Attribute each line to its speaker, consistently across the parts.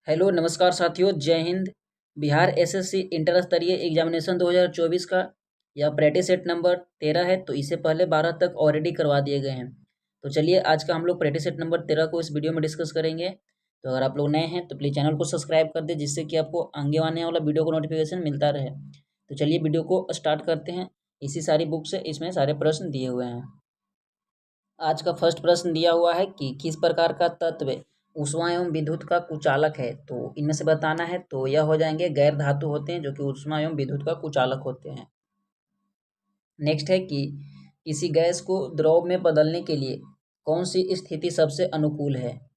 Speaker 1: Hello नमस्कार साथियों, जय हिंद। बिहार एसएससी इंटर स्तरीय एग्जामिनेशन 2024 का यह प्रैक्टिस सेट नंबर 13 है। तो इससे पहले 12 तक ऑलरेडी करवा दिए गए हैं। तो चलिए आज का हम लोग प्रैक्टिस सेट नंबर 13 को इस वीडियो में डिस्कस करेंगे। तो अगर आप लोग नए हैं तो प्लीज़ चैनल को सब्सक्राइब कर दें, जिससे कि आपको आगे आने वाला वीडियो को नोटिफिकेशन मिलता रहे। तो चलिए वीडियो को स्टार्ट करते हैं। इसी सारी बुक से इसमें सारे प्रश्न दिए हुए हैं। आज का फर्स्ट प्रश्न दिया हुआ है कि किस प्रकार का तत्व ऊष्मा एवं विद्युत का कुचालक है। तो इनमें से बताना है। तो यह हो जाएंगे गैर धातु होते हैं, जो कि ऊष्मा एवं विद्युत का कुचालक होते हैं। नेक्स्ट है कि किसी गैस को द्रव में बदलने के लिए कौन सी स्थिति सबसे अनुकूल है।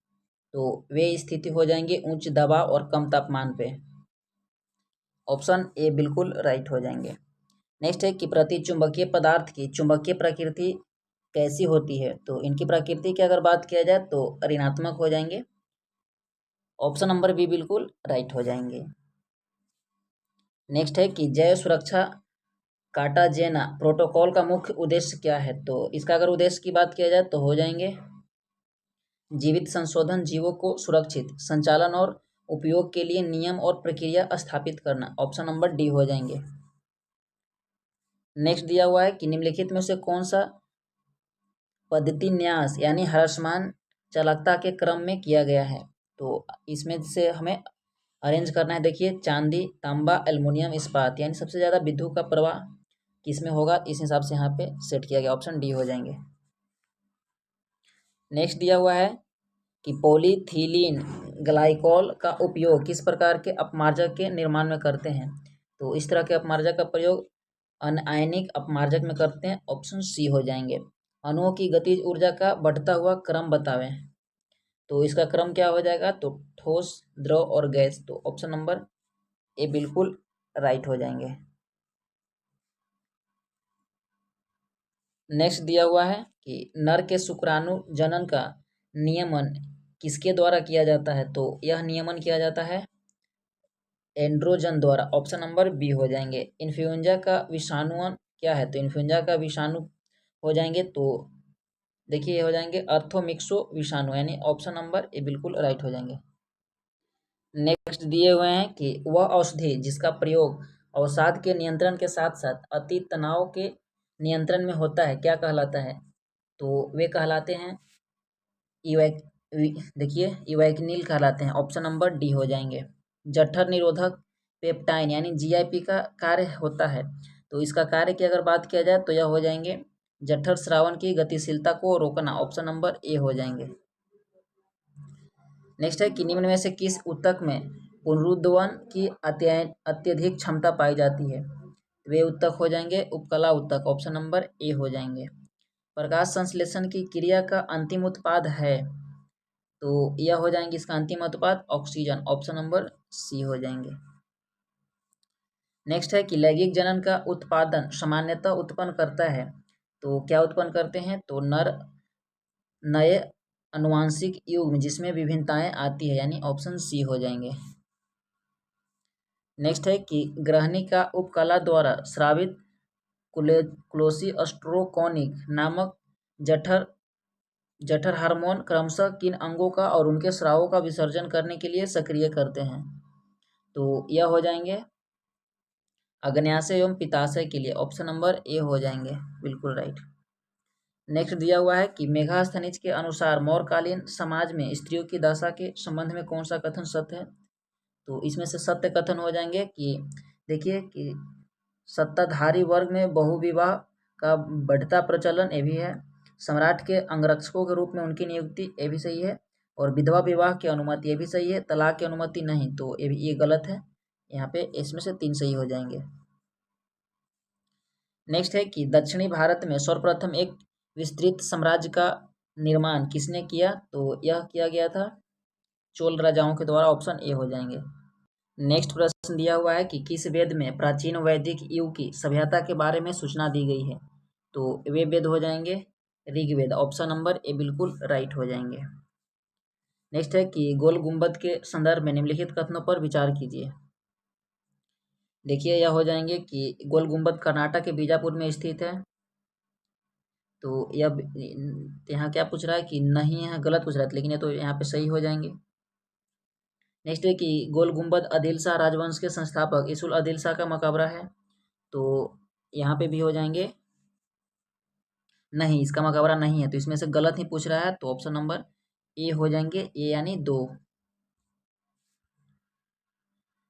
Speaker 1: तो वे स्थिति हो जाएंगे उच्च दबाव और कम तापमान पे। ऑप्शन ए बिल्कुल राइट हो जाएंगे। नेक्स्ट है कि प्रतिचुंबकीय पदार्थ की चुंबकीय प्रकृति कैसी होती है। तो इनकी प्रकृति की अगर बात किया जाए तो ऋणात्मक हो जाएंगे। ऑप्शन नंबर बी बिल्कुल राइट हो जाएंगे। नेक्स्ट है कि जैव सुरक्षा कार्टाजेना प्रोटोकॉल का मुख्य उद्देश्य क्या है। तो इसका अगर उद्देश्य की बात किया जाए तो हो जाएंगे जीवित संशोधन जीवों को सुरक्षित संचालन और उपयोग के लिए नियम और प्रक्रिया स्थापित करना। ऑप्शन नंबर डी हो जाएंगे। नेक्स्ट दिया हुआ है कि निम्नलिखित में से कौन सा पद्धति न्यास यानी ह्रासमान चालकता के क्रम में किया गया है। तो इसमें से हमें अरेंज करना है। देखिए, चांदी, तांबा, एल्युमिनियम, इस्पात, यानी सबसे ज़्यादा विद्युत का प्रवाह किसमें होगा, इस हिसाब से यहाँ पे सेट किया गया। ऑप्शन डी हो जाएंगे। नेक्स्ट दिया हुआ है कि पॉलीथिलीन ग्लाइकॉल का उपयोग किस प्रकार के अपमार्जक के निर्माण में करते हैं। तो इस तरह के अपमार्जक का प्रयोग अनआयनिक अपमार्जक में करते हैं। ऑप्शन सी हो जाएंगे। अणुओं की गतिज ऊर्जा का बढ़ता हुआ क्रम बतावें। तो इसका क्रम क्या हो जाएगा, तो ठोस, द्रव और गैस। तो ऑप्शन नंबर ए बिल्कुल राइट हो जाएंगे। नेक्स्ट दिया हुआ है कि नर के शुक्राणु जनन का नियमन किसके द्वारा किया जाता है। तो यह नियमन किया जाता है एंड्रोजन द्वारा। ऑप्शन नंबर बी हो जाएंगे। इन्फ्लुएंजा का विषाणु क्या है। तो इन्फ्लुएंजा का विषाणु हो जाएंगे, तो देखिए ये हो जाएंगे अर्थोमिक्सो विषाणु, यानी ऑप्शन नंबर ए बिल्कुल राइट हो जाएंगे। नेक्स्ट दिए हुए हैं कि वह औषधि जिसका प्रयोग अवसाद के नियंत्रण के साथ साथ अति तनाव के नियंत्रण में होता है, क्या कहलाता है। तो वे कहलाते हैं देखिए इवैक्निल कहलाते हैं। ऑप्शन नंबर डी हो जाएंगे। जठर निरोधक पेप्टाइन यानी जीआईपी का कार्य होता है। तो इसका कार्य की अगर बात किया जाए तो यह हो जाएंगे जठर स्रावन की गतिशीलता को रोकना। ऑप्शन नंबर ए हो जाएंगे। नेक्स्ट है कि निम्न में से किस ऊतक में पुनरुद्धावन की अत्यधिक क्षमता पाई जाती है। वे ऊतक हो जाएंगे उपकला ऊतक। ऑप्शन नंबर ए हो जाएंगे। प्रकाश संश्लेषण की क्रिया का अंतिम उत्पाद है। तो यह हो जाएंगे इसका अंतिम उत्पाद ऑक्सीजन। ऑप्शन नंबर सी हो जाएंगे। नेक्स्ट है कि लैंगिक जनन का उत्पादन सामान्यतः उत्पन्न करता है। तो क्या उत्पन्न करते हैं, तो नर नए अनुवांशिक युग्म जिसमें विभिन्नताएं आती है, यानी ऑप्शन सी हो जाएंगे। नेक्स्ट है कि ग्रहणी का उपकला द्वारा स्रावित क्लोसीस्ट्रोकोनिक नामक जठर हार्मोन क्रमशः किन अंगों का और उनके स्रावों का विसर्जन करने के लिए सक्रिय करते हैं। तो यह हो जाएंगे अग्न्याशय एवं पित्ताशय के लिए। ऑप्शन नंबर ए हो जाएंगे बिल्कुल राइट। नेक्स्ट दिया हुआ है कि मेगास्थनीज के अनुसार मौर्यकालीन समाज में स्त्रियों की दशा के संबंध में कौन सा कथन सत्य है। तो इसमें से सत्य कथन हो जाएंगे कि देखिए कि सत्ताधारी वर्ग में बहुविवाह का बढ़ता प्रचलन, ये भी है। सम्राट के अंगरक्षकों के रूप में उनकी नियुक्ति, ये भी सही है। और विधवा विवाह की अनुमति, ये भी सही है। तलाक की अनुमति नहीं, तो ये गलत है। यहाँ पे इसमें से 3 सही हो जाएंगे। नेक्स्ट है कि दक्षिणी भारत में सर्वप्रथम एक विस्तृत साम्राज्य का निर्माण किसने किया। तो यह किया गया था चोल राजाओं के द्वारा। ऑप्शन ए हो जाएंगे। नेक्स्ट प्रश्न दिया हुआ है कि किस वेद में प्राचीन वैदिक युग की सभ्यता के बारे में सूचना दी गई है। तो वे वेद हो जाएंगे ऋग्वेद। ऑप्शन नंबर ए बिल्कुल राइट हो जाएंगे। नेक्स्ट है कि गोल गुंबद के संदर्भ में निम्नलिखित कथनों पर विचार कीजिए। देखिए यह हो जाएंगे कि गोल गुंबद कर्नाटक के बीजापुर में स्थित है। तो यह यहाँ क्या पूछ रहा है कि नहीं, यहाँ गलत पूछ रहा है, लेकिन ये तो यहाँ पे सही हो जाएंगे। नेक्स्ट है कि गोल गुम्बद आदिल शाह राजवंश के संस्थापक इसुल आदिल शाह का मकबरा है, तो यहाँ पे भी हो जाएंगे नहीं, इसका मकबरा नहीं है, तो इसमें से गलत ही पूछ रहा है, तो ऑप्शन नंबर ए हो जाएंगे, ए यानी 2।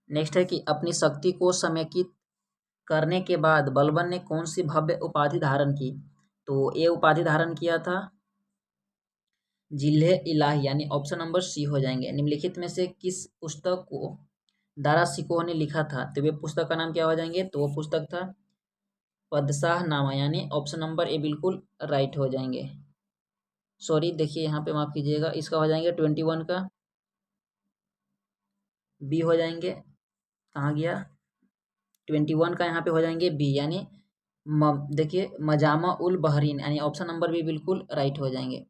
Speaker 1: नेक्स्ट है कि अपनी शक्ति को समेकित करने के बाद बलबन ने कौन सी भव्य उपाधि धारण की, तो ये उपाधि धारण किया था जिल्हे इलाही, यानी ऑप्शन नंबर सी हो जाएंगे। निम्नलिखित में से किस पुस्तक को दारा शिकोह ने लिखा था, तो वे पुस्तक का नाम क्या हो जाएंगे, तो वो पुस्तक था पदशाह नामा, यानी ऑप्शन नंबर ए बिल्कुल राइट हो जाएंगे। सॉरी देखिए यहाँ पे माफ कीजिएगा, इसका हो जाएंगे 21 का बी हो जाएंगे, कहाँ गया 21 का यहाँ पे हो जाएंगे बी, यानी देखिए मजामा उल बहरीन, यानी ऑप्शन नंबर बी बिल्कुल राइट हो जाएंगे।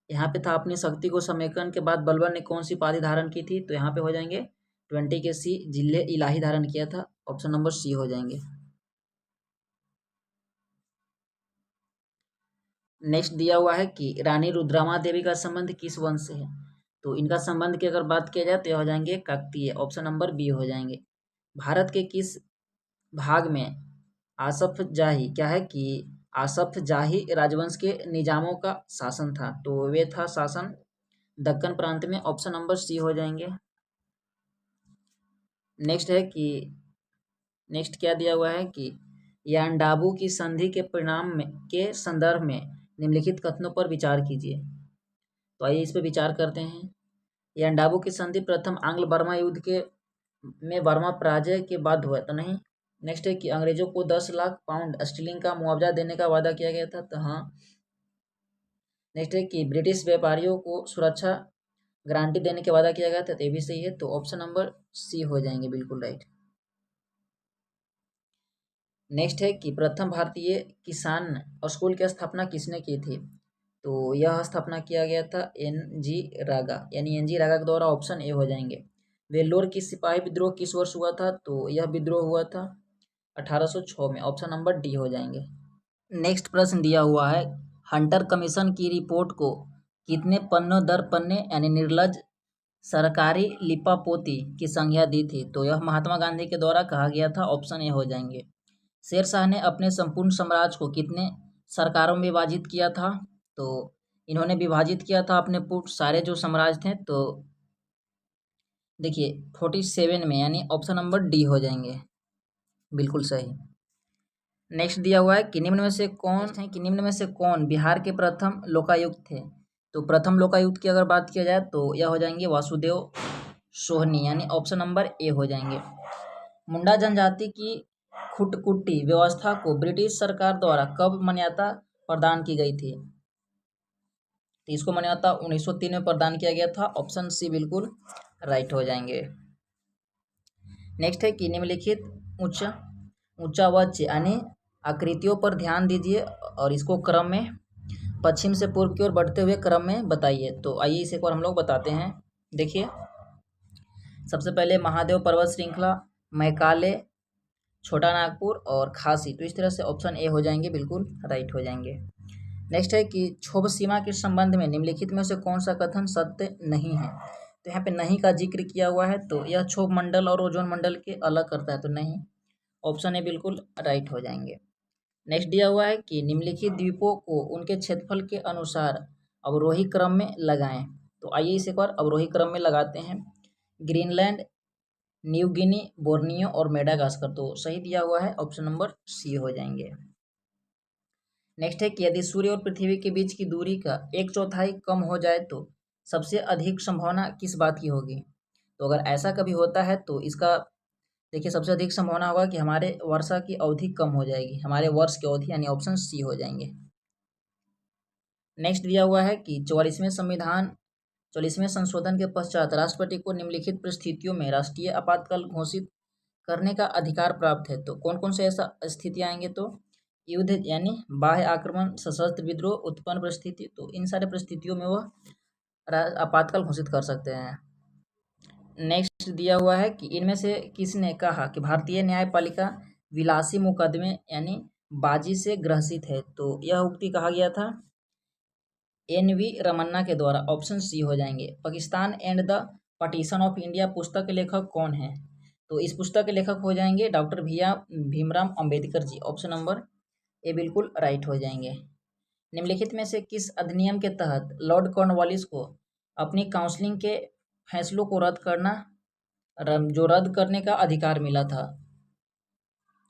Speaker 1: यहाँ पे था अपनी शक्ति को समेकन के बाद बलबन ने कौन सी उपाधि धारण की थी, तो यहाँ पे हो जाएंगे 20 के सी, जिले इलाही धारण किया था, ऑप्शन नंबर सी हो जाएंगे। नेक्स्ट दिया हुआ है कि रानी रुद्रमा देवी का संबंध किस वंश से है, तो इनका संबंध की अगर बात किया जाए तो यह हो जाएंगे काकतीय, ऑप्शन नंबर बी हो जाएंगे। भारत के किस भाग में आसफ जाही क्या है कि आसफ जाही राजवंश के निजामों का शासन था, तो वे था शासन दक्कन प्रांत में, ऑप्शन नंबर सी हो जाएंगे। नेक्स्ट है कि नेक्स्ट क्या दिया हुआ है कि यांडाबू की संधि के परिणाम में के संदर्भ में निम्नलिखित कथनों पर विचार कीजिए, तो आइए इस पर विचार करते हैं। यांडाबू की संधि प्रथम आंग्ल बर्मा युद्ध के में बर्मा पराजय के बाद हुआ, तो नहीं। नेक्स्ट है कि अंग्रेजों को 10 लाख पाउंड स्टीलिंग का मुआवजा देने का वादा किया गया था, तो हाँ। नेक्स्ट है कि ब्रिटिश व्यापारियों को सुरक्षा गारंटी देने का वादा किया गया था, तो ये भी सही है, तो ऑप्शन नंबर सी हो जाएंगे बिल्कुल राइट। नेक्स्ट है कि प्रथम भारतीय किसान स्कूल की स्थापना किसने की थी, तो यह स्थापना किया गया था एन.जी. रागा, यानी एन.जी. रागा के द्वारा, ऑप्शन ए हो जाएंगे। वेल्लोर की सिपाही विद्रोह किस वर्ष हुआ था, तो यह विद्रोह हुआ था 1806 में, ऑप्शन नंबर डी हो जाएंगे। नेक्स्ट प्रश्न दिया हुआ है, हंटर कमीशन की रिपोर्ट को कितने पन्नों दर पन्ने यानी निर्लज सरकारी लिपापोती की संज्ञा दी थी, तो यह महात्मा गांधी के द्वारा कहा गया था, ऑप्शन ए हो जाएंगे। शेरशाह ने अपने संपूर्ण साम्राज्य को कितने सरकारों में विभाजित किया था, तो इन्होंने विभाजित किया था अपने पूर्ण सारे जो साम्राज्य थे, तो देखिए 47 में, यानी ऑप्शन नंबर डी हो जाएंगे बिल्कुल सही। नेक्स्ट दिया हुआ है कि निम्न में से कौन बिहार के प्रथम लोकायुक्त थे, तो प्रथम लोकायुक्त की अगर बात किया जाए तो यह हो जाएंगे वासुदेव सोहनी, यानी ऑप्शन नंबर ए हो जाएंगे। मुंडा जनजाति की खुटकुटी व्यवस्था को ब्रिटिश सरकार द्वारा कब मान्यता प्रदान की गई थी, तो इसको मान्यता 1903 में प्रदान किया गया था, ऑप्शन सी बिल्कुल राइट हो जाएंगे। नेक्स्ट है कि निम्नलिखित उच्चावाच्य यानी आकृतियों पर ध्यान दीजिए और इसको क्रम में पश्चिम से पूर्व की ओर बढ़ते हुए क्रम में बताइए, तो आइए इसे एक बार हम लोग बताते हैं। देखिए सबसे पहले महादेव पर्वत श्रृंखला, मैकाले, छोटा नागपुर और खासी, तो इस तरह से ऑप्शन ए हो जाएंगे बिल्कुल राइट हो जाएंगे। नेक्स्ट है कि क्षोभ सीमा के संबंध में निम्नलिखित में से कौन सा कथन सत्य नहीं है, तो यहाँ पे नहीं का जिक्र किया हुआ है, तो यह क्षोभ मंडल और ओजोन मंडल के अलग करता है, तो नहीं, ऑप्शन ए बिल्कुल राइट हो जाएंगे। नेक्स्ट दिया हुआ है कि निम्नलिखित द्वीपों को उनके क्षेत्रफल के अनुसार अवरोही क्रम में लगाएं, तो आइए इसे एक बार अवरोही क्रम में लगाते हैं। ग्रीनलैंड, न्यू गिनी, बोर्नियो और मेडागास्कर, तो सही दिया हुआ है, ऑप्शन नंबर सी हो जाएंगे। नेक्स्ट है कि यदि सूर्य और पृथ्वी के बीच की दूरी का 1/4 कम हो जाए तो सबसे अधिक संभावना किस बात की होगी, तो अगर ऐसा कभी होता है तो इसका देखिए सबसे अधिक संभावना होगा कि हमारे वर्षा की अवधि कम हो जाएगी, हमारे वर्ष की अवधि, यानी ऑप्शन सी हो जाएंगे। नेक्स्ट दिया हुआ है कि 44वें संशोधन के पश्चात राष्ट्रपति को निम्नलिखित परिस्थितियों में राष्ट्रीय आपातकाल घोषित करने का अधिकार प्राप्त है, तो कौन कौन से ऐसा स्थितियाँ आएंगे, तो युद्ध यानी बाह्य आक्रमण, सशस्त्र विद्रोह, उत्पन्न परिस्थिति, तो इन सारे परिस्थितियों में वह आपातकाल घोषित कर सकते हैं। नेक्स्ट दिया हुआ है कि इनमें से किसने कहा कि भारतीय न्यायपालिका विलासी मुकदमे यानी बाजी से ग्रसित है, तो यह उक्ति कहा गया था एन.वी. रमन्ना के द्वारा, ऑप्शन सी हो जाएंगे। Pakistan and the partition of India पुस्तक के लेखक कौन है? तो इस पुस्तक के लेखक हो जाएंगे doctor Bhimrao Ambedkar ji. Option number A बिल्कुल राइट हो जाएंगे। निम्नलिखित में से किस अधिनियम के तहत लॉर्ड कॉर्नवालिस को अपनी काउंसलिंग के फैसलों को रद्द करने का अधिकार मिला था?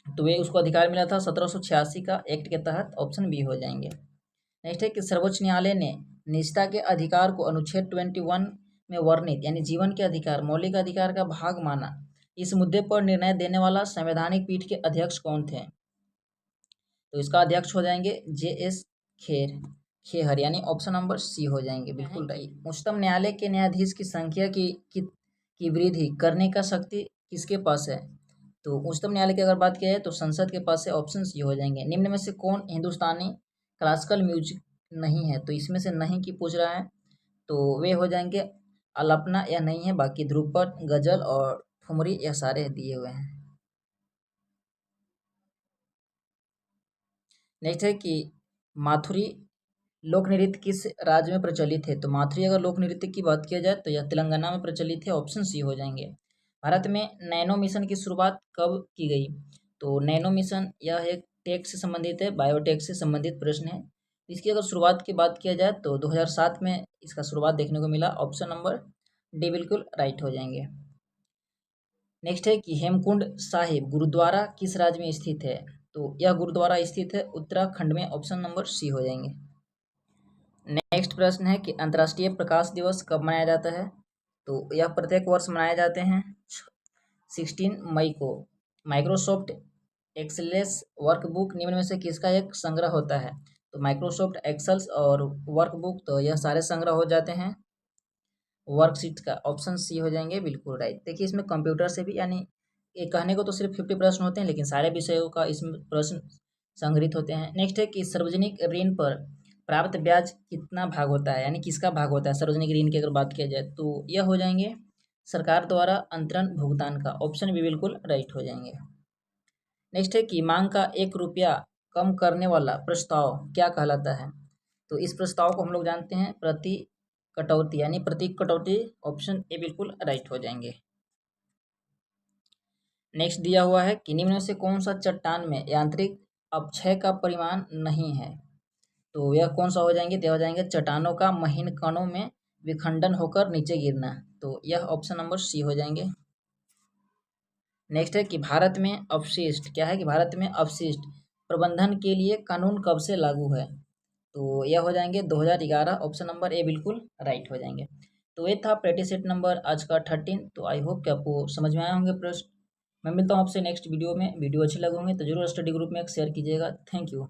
Speaker 1: तो वे उसको अधिकार मिला था 1786 का एक्ट के तहत। ऑप्शन बी हो जाएंगे। नेक्स्ट है कि सर्वोच्च न्यायालय ने निजता के अधिकार को अनुच्छेद 21 में वर्णित यानी जीवन के अधिकार मौलिक अधिकार का भाग माना। इस मुद्दे पर निर्णय देने वाला संवैधानिक पीठ के अध्यक्ष कौन थे? तो इसका अध्यक्ष हो जाएंगे जे.एस. खेहर यानी ऑप्शन नंबर सी हो जाएंगे बिल्कुल राइट। उच्चतम न्यायालय के न्यायाधीश की संख्या की वृद्धि करने का शक्ति किसके पास है? तो उच्चतम न्यायालय की अगर बात किया जाए तो संसद के पास है। ऑप्शन सी हो जाएंगे। निम्न में से कौन हिंदुस्तानी क्लासिकल म्यूजिक नहीं है? तो इसमें से नहीं की पूछ रहा है, तो वे हो जाएंगे अलापना या नहीं है, बाकी ध्रुपद, गजल और ठुमरी यह सारे दिए हुए हैं। नेक्स्ट है कि माथुरी लोक नृत्य किस राज्य में प्रचलित है? तो माथुरी अगर लोक नृत्य की बात किया जाए तो यह तेलंगाना में प्रचलित है। ऑप्शन सी हो जाएंगे। भारत में नैनो मिशन की शुरुआत कब की गई? तो नैनो मिशन यह एक टेक से संबंधित है, बायोटेक से संबंधित प्रश्न है। इसकी अगर शुरुआत की बात किया जाए तो 2007 में इसका शुरुआत देखने को मिला। ऑप्शन नंबर डी बिल्कुल राइट हो जाएंगे। नेक्स्ट है कि हेमकुंड साहिब गुरुद्वारा किस राज्य में स्थित है? तो यह गुरुद्वारा स्थित है उत्तराखंड में। ऑप्शन नंबर सी हो जाएंगे। नेक्स्ट प्रश्न है कि अंतर्राष्ट्रीय प्रकाश दिवस कब मनाया जाता है? तो यह प्रत्येक वर्ष मनाए जाते हैं 16 मई को। माइक्रोसॉफ्ट एक्सेल्स वर्कबुक निम्न में से किसका एक संग्रह होता है? तो माइक्रोसॉफ्ट एक्सेल्स और वर्कबुक तो यह सारे संग्रह हो जाते हैं वर्कशीट का। ऑप्शन सी हो जाएंगे बिल्कुल राइट। देखिए इसमें कंप्यूटर से भी यानी ये कहने को तो सिर्फ 50 प्रश्न होते हैं, लेकिन सारे विषयों का इसमें प्रश्न संग्रहित होते हैं। नेक्स्ट है कि सार्वजनिक ऋण पर प्राप्त ब्याज कितना भाग होता है, यानी किसका भाग होता है सार्वजनिक ऋण की अगर बात किया जाए? तो यह हो जाएंगे सरकार द्वारा अंतरण भुगतान का। ऑप्शन भी बिल्कुल राइट हो जाएंगे। नेक्स्ट है कि मांग का 1 रुपया कम करने वाला प्रस्ताव क्या कहलाता है? तो इस प्रस्ताव को हम लोग जानते हैं प्रति कटौती यानी प्रतीक कटौती। ऑप्शन ए बिल्कुल राइट हो जाएंगे। नेक्स्ट दिया हुआ है कि निम्न में से कौन सा चट्टान में यांत्रिक अपक्षय का परिमाण नहीं है? तो यह कौन सा हो जाएंगे? तो हो जाएंगे चट्टानों का महीन कणों में विखंडन होकर नीचे गिरना। तो यह ऑप्शन नंबर सी हो जाएंगे। नेक्स्ट है कि भारत में अपशिष्ट क्या है कि भारत में अपशिष्ट प्रबंधन के लिए कानून कब से लागू है? तो यह हो जाएंगे 2011। ऑप्शन नंबर ए बिल्कुल राइट हो जाएंगे। तो ये था प्रैक्टिस सेट नंबर आज का 13। तो आई होप कि आपको समझ में आए होंगे प्रश्न। मैं मिलता हूँ आपसे नेक्स्ट वीडियो में। वीडियो अच्छी लगे होंगे तो जरूर स्टडी ग्रुप में शेयर कीजिएगा। Thank you.